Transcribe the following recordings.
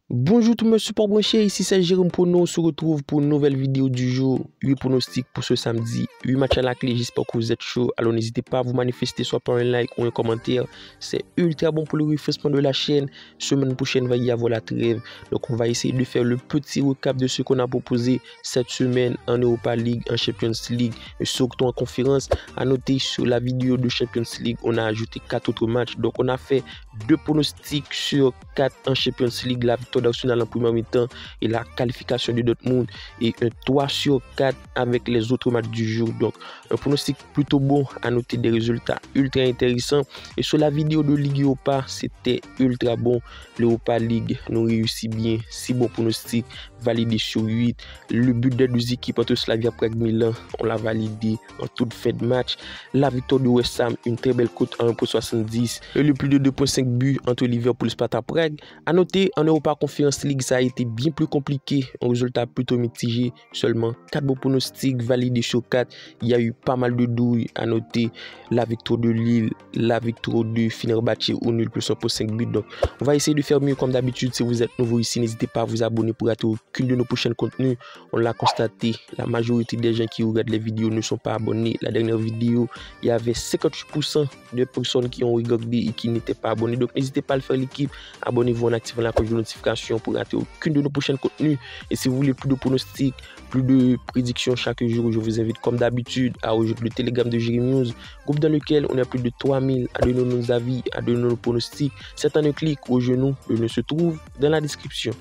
Bonjour tout le monde support branché, ici c'est Jérôme Prono, on se retrouve pour une nouvelle vidéo du jour, 8 pronostics pour ce samedi, 8 matchs à la clé, j'espère que vous êtes chaud, alors n'hésitez pas à vous manifester soit par un like ou un commentaire, c'est ultra bon pour le référencement de la chaîne, semaine prochaine va y avoir la trêve, donc on va essayer de faire le petit recap de ce qu'on a proposé cette semaine en Europa League, en Champions League, et surtout en conférence. À noter sur la vidéo de Champions League, on a ajouté 4 autres matchs, donc on a fait 2 pronostics sur 4 en Champions League, la victoire d'Arsenal en première mi-temps et la qualification de Dortmund, et un 3 sur 4 avec les autres matchs du jour. Donc un pronostic plutôt bon, à noter des résultats ultra intéressants. Et sur la vidéo de Ligue Europa, c'était ultra bon. L'Europa League nous réussit bien, 6 bons pronostics validés sur 8. Le but des deux équipes entre Slavia Prague Milan, on l'a validé en toute fin de match. La victoire de West Ham, une très belle cote à 1,70 et le plus de 2,5 buts entre Liverpool et Sparta Prague. À noter, en Europa Conference League, ça a été bien plus compliqué, un résultat plutôt mitigé, seulement 4 bons pronostics validés sur 4. Il y a eu pas mal de douilles. À noter la victoire de Lille, la victoire de Fenerbahçe au nul plus 1,5 buts. Donc on va essayer de faire mieux comme d'habitude. Si vous êtes nouveau ici, n'hésitez pas à vous abonner pour rater aucune de nos prochains contenus. On l'a constaté, la majorité des gens qui regardent les vidéos ne sont pas abonnés. La dernière vidéo, il y avait 58% de personnes qui ont regardé et qui n'étaient pas abonnés. Donc n'hésitez pas à le faire l'équipe. Abonnez-vous en activant la cloche de notification pour rater aucune de nos prochains contenus. Et si vous voulez plus de pronostics, plus de prédictions chaque jour, je vous invite comme d'habitude à rejoindre le Telegram de Jérémy News, groupe dans lequel on a plus de 3000 à donner nos avis, à donner nos pronostics. C'est un clic au genou, le lien se trouve dans la description.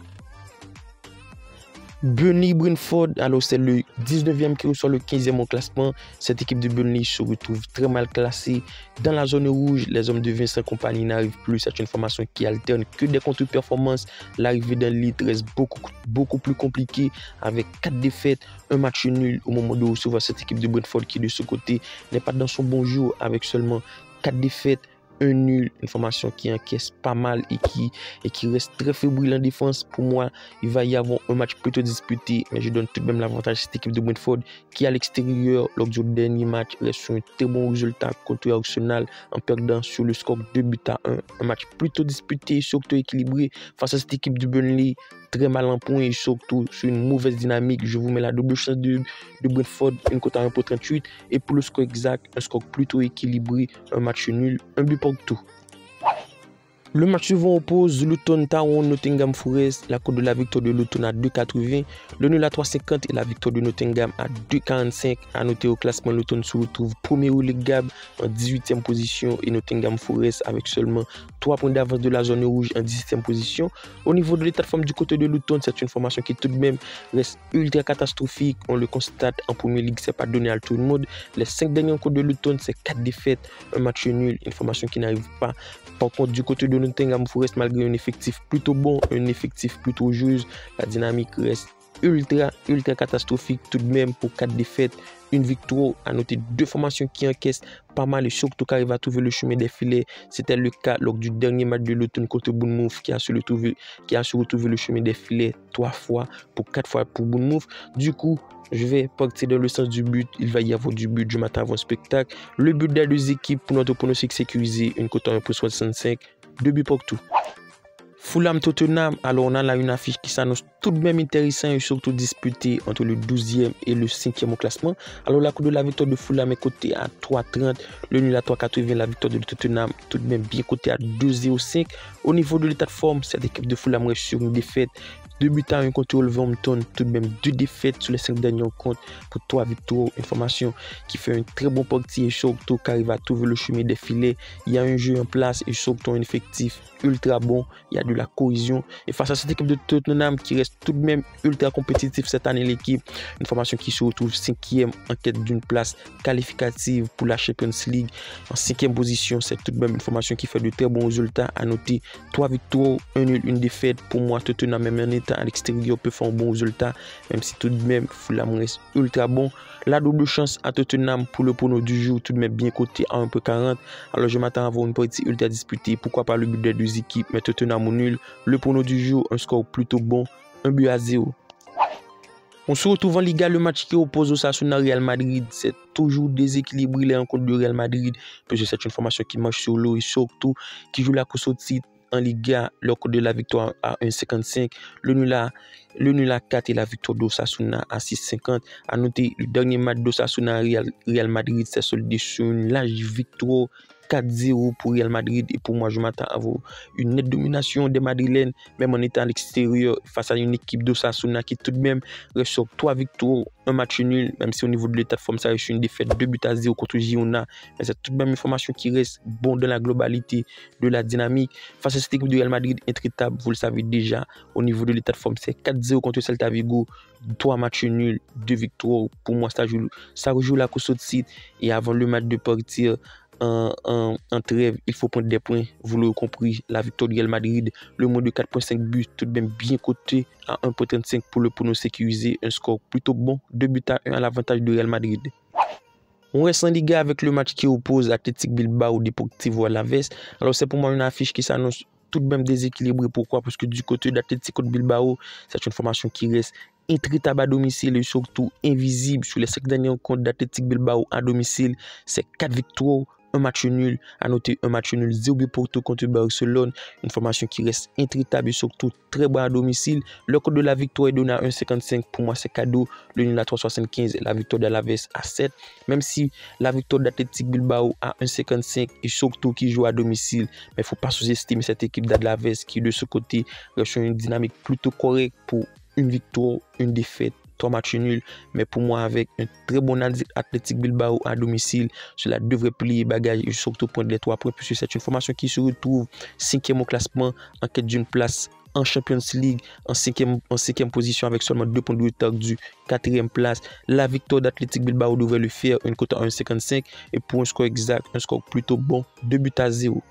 Burnley Brentford, alors c'est le 19e qui reçoit le 15e au classement. Cette équipe de Burnley se retrouve très mal classée dans la zone rouge. Les hommes de Vincent Kompany n'arrivent plus. C'est une formation qui alterne que des contre-performances. L'arrivée d'un lead reste beaucoup plus compliquée avec 4 défaites, un match nul au moment de recevoir cette équipe de Brentford qui de ce côté n'est pas dans son bon jour avec seulement 4 défaites, un nul, une formation qui encaisse pas mal et qui reste très fébrile en défense. Pour moi, il va y avoir un match plutôt disputé, mais je donne tout de même l'avantage à cette équipe de Brentford qui, à l'extérieur, lors du dernier match, reste sur un très bon résultat contre Arsenal en perdant sur le score 2-1. Un match plutôt disputé, surtout équilibré face à cette équipe de Burnley, très mal en point et surtout sur une mauvaise dynamique. Je vous mets la double chance de Brentford, une cote à 1,38 et pour le score exact, un score plutôt équilibré, un match nul, un but pour tout. Le match suivant oppose Luton Town Nottingham Forest, la cote de la victoire de Luton à 2,80, le nul à 3,50 et la victoire de Nottingham à 2,45. À noter au classement, Luton se retrouve premier relégable en 18e position et Nottingham Forest avec seulement 3 points d'avance de la zone rouge en 17e position. Au niveau de l'état de forme du côté de Luton, c'est une formation qui tout de même reste ultra catastrophique. On le constate en première ligue, c'est pas donné à tout le monde. Les 5 derniers rencontres de Luton, c'est 4 défaites, un match nul, une formation qui n'arrive pas. Par contre, du côté de Nottingham Forest, malgré un effectif plutôt bon, un effectif plutôt juste, la dynamique reste ultra catastrophique tout de même pour 4 défaites, une victoire. À noter 2 formations qui encaissent pas mal et surtout qui arrivent à trouver le chemin des filets. C'était le cas lors du dernier match de l'automne contre Bournemouth qui a su retrouver le chemin des filets 3 fois pour 4 fois pour Bournemouth. Du coup, je vais partir dans le sens du but. Il va y avoir du but. Je m'attends à un spectacle. Le but des deux équipes pour notre pronostic sécurisé, une cote à 1,65, 2 buts pour tout. Fulham Tottenham, alors on a là une affiche qui s'annonce tout de même intéressante et surtout disputée entre le 12e et le 5e au classement. Alors la cote de la victoire de Fulham est cotée à 3,30, le nul à 3,80, la victoire de Tottenham tout de même bien cotée à 2,05. Au niveau de l'état de forme, cette équipe de Fulham reste sur une défaite. 2 buts à 1 contre Wolverhampton, tout de même 2 défaites sur les 5 derniers rencontres pour 3 victoires. Une formation qui fait un très bon parti et surtout qui arrive à trouver le chemin des filets. Il y a un jeu en place et surtout un effectif ultra bon. Il y a de la cohésion. Et face à cette équipe de Tottenham qui reste tout de même ultra compétitive cette année, l'équipe, une formation qui se retrouve 5e en quête d'une place qualificative pour la Champions League. En 5e position, c'est tout de même une formation qui fait de très bons résultats. À noter 3 victoires, 1 nul, 1 défaite. Pour moi, Tottenham même en état à l'extérieur peut faire un bon résultat, même si tout de même Fulham reste ultra bon. La double chance à Tottenham pour le prono du jour, tout de même bien coté à 1,40. Alors je m'attends à avoir une partie ultra disputée. Pourquoi pas le but des deux équipes, mais Tottenham au nul. Le prono du jour, un score plutôt bon, 1-0. On se retrouve en Liga, le match qui oppose Osasuna Real Madrid. C'est toujours déséquilibré les rencontres de Real Madrid, parce que c'est une formation qui marche sur l'eau et surtout qui joue la course au titre en Liga, le cote de la victoire à 1,55, le nul à 4 et la victoire d'Osasuna à 6,50. À noter, le dernier match d'Osasuna Real Madrid s'est soldé sur une large victoire 4-0 pour Real Madrid. Et pour moi, je m'attends à voir une nette domination des Madrilènes, même en étant à l'extérieur, face à une équipe d'Osasuna qui tout de même ressort 3 victoires, un match nul, même si au niveau de l'état de forme, ça reste une défaite 2-0 contre Girona. Mais c'est tout de même une formation qui reste bon dans la globalité de la dynamique. Face à cette équipe de Real Madrid, intraitable, vous le savez déjà, au niveau de l'état de forme, c'est 4-0 contre Celta Vigo, 3 matchs nuls, 2 victoires. Pour moi, ça rejoue la course au titre. Et avant le match de partir en trêve, il faut prendre des points. Vous l'aurez compris, la victoire du Real Madrid, le moins de 4,5 buts, tout de même bien coté à 1,35 pour le prono sécurisé. Un score plutôt bon, 2-1 à l'avantage du Real Madrid. On reste en Liga avec le match qui oppose Athletic Bilbao Deportivo Alavés. Alors c'est pour moi une affiche qui s'annonce tout de même déséquilibrée. Pourquoi? Parce que du côté d'Athletic Bilbao, c'est une formation qui reste intraitable à domicile et surtout invisible. Sur les 5 derniers rencontres d'Athletic Bilbao à domicile, c'est 4 victoires, un match nul. À noter un match nul 0 but pour tout contre Barcelone. Une formation qui reste intraitable et surtout très bonne à domicile. Le code de la victoire est donné à 1,55. Pour moi, c'est cadeau. Le nul à 3,75. La victoire d'Alaves à 7. Même si la victoire d'Athletic Bilbao à 1,55 et surtout qui joue à domicile. Mais il ne faut pas sous-estimer cette équipe d'Alaves qui, de ce côté, reste une dynamique plutôt correcte pour une victoire, une défaite, 3 matchs nuls. Mais pour moi, avec un très bon Athletic Bilbao à domicile, cela devrait plier bagage et surtout prendre les 3 points, puisque c'est une formation qui se retrouve 5e au classement, en quête d'une place en Champions League, en 5e position avec seulement 2 points de retard du 4e place. La victoire d'Athletic Bilbao devrait le faire, une cote à 1,55 et pour un score exact, un score plutôt bon, 2-0.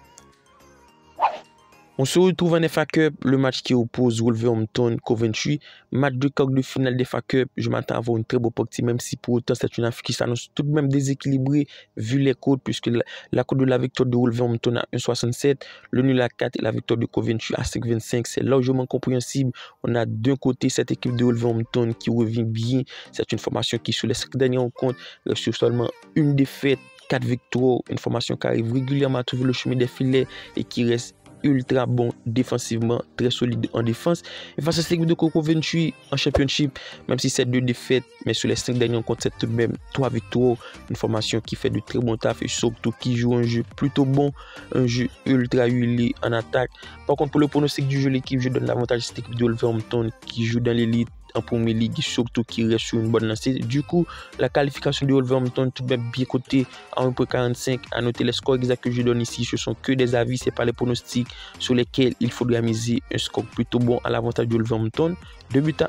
On se retrouve en FA Cup, le match qui oppose Wolverhampton Coventry, match de quart de finale de FA Cup. Je m'attends à avoir une très bonne partie, même si pour autant c'est une affiche qui s'annonce tout de même déséquilibrée vu les codes, puisque la cote de la victoire de Wolverhampton à 1,67, le nul à 4 et la victoire de Coventry à 5,25. C'est largement compréhensible. On a d'un côté cette équipe de Wolverhampton qui revient bien. C'est une formation qui, sur les 5 dernières rencontres, reste sur seulement une défaite, 4 victoires. Une formation qui arrive régulièrement à trouver le chemin des filets et qui reste ultra bon défensivement, très solide en défense. Et face à cette équipe de Coventry en Championship, même si c'est 2 défaites, mais sur les 5 derniers rencontres, c'est tout de même 3 victoires. Une formation qui fait de très bons taf et surtout qui joue un jeu plutôt bon, un jeu ultra huilé en attaque. Par contre, pour le pronostic du jeu, l'équipe, je donne l'avantage à cette équipe de Wolverhampton qui joue dans l'élite en Premier League, surtout qui reste sur une bonne lancée. Du coup, la qualification de Wolverhampton tout de même bien cotée à 1,45. À noter les scores exacts que je donne ici, ce sont que des avis, ce n'est pas les pronostics sur lesquels il faudra miser. Un score plutôt bon à l'avantage de Wolverhampton, 2-1.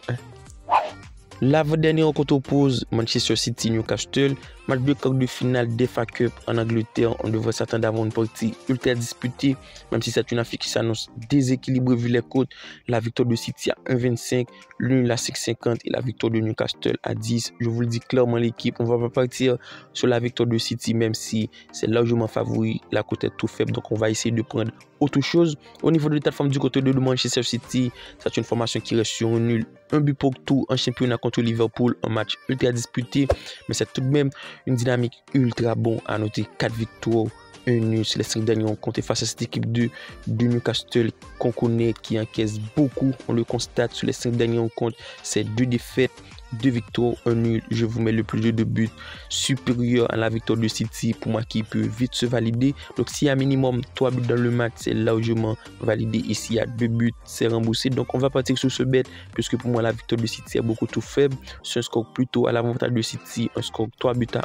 L'avant-dernière rencontre oppose Manchester City Newcastle, match de quart de finale d'FA Cup en Angleterre. On devrait s'attendre d'avoir une partie ultra disputée, même si c'est une affiche qui s'annonce déséquilibrée vu les cotes. La victoire de City à 1,25, le nul à 6,50 et la victoire de Newcastle à 10. Je vous le dis clairement, l'équipe, on va pas partir sur la victoire de City, même si c'est largement favori. La cote est tout faible, donc on va essayer de prendre autre chose. Au niveau de l'état de forme du côté de Manchester City, c'est une formation qui reste sur un nul, un but pour tout en championnat contre Liverpool, un match ultra disputé, mais c'est tout de même une dynamique ultra bon. À noter 4 victoires, un nul sur les 5 derniers rencontres face à cette équipe de Newcastle qu'on connaît, qui encaisse beaucoup. On le constate sur les 5 derniers rencontres, c'est 2 défaites, 2 victoires, un nul. Je vous mets le plus de 2 buts supérieur à la victoire de City, pour moi qui peut vite se valider. Donc s'il y a minimum 3 buts dans le match, c'est largement validé. Ici il y a 2 buts, c'est remboursé. Donc on va partir sur ce bet, puisque pour moi la victoire de City est beaucoup trop faible. C'est un score plutôt à l'avantage de City, un score 3-1.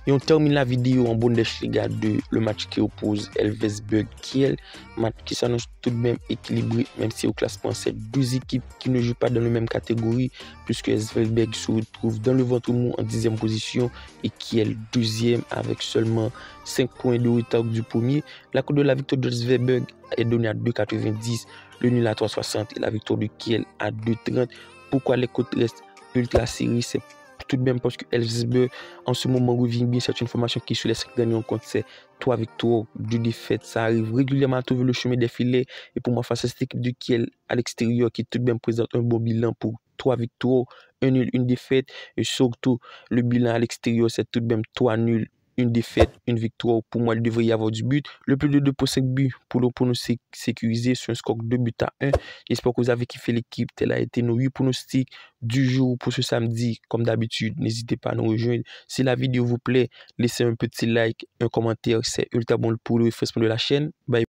Et on termine la vidéo en Bundesliga 2, le match qui oppose Elversberg-Kiel, match qui s'annonce tout de même équilibré, même si au classement c'est 2 équipes qui ne jouent pas dans la même catégorie, puisque Elversberg se retrouve dans le ventre mou en 10e position et Kiel 2e avec seulement 5 points de retard du premier. La cote de la victoire de Elversberg est donnée à 2,90, le nul à 3,60 et la victoire de Kiel à 2,30. Pourquoi les cotes restent ultra serrées? C'est tout de même parce que Elversberg en ce moment revient bien. C'est une formation qui sur les 5 derniers rencontres c'est 3 victoires, 2 défaites. Ça arrive régulièrement à trouver le chemin des filets. Et pour moi, face à cette équipe de Kiel à l'extérieur qui tout de même présente un bon bilan pour 3 victoires, 1 nul, 1 défaite. Et surtout, le bilan à l'extérieur c'est tout de même 3 nuls, une défaite, une victoire. Pour moi, il devrait y avoir du but. Le plus de 2,5 buts pour le pronostic sécurisé sur un score de 2-1. J'espère que vous avez kiffé l'équipe. Tel a été nos 8 pronostics du jour pour ce samedi. Comme d'habitude, n'hésitez pas à nous rejoindre. Si la vidéo vous plaît, laissez un petit like, un commentaire. C'est ultra bon pour le référencement de la chaîne. Bye.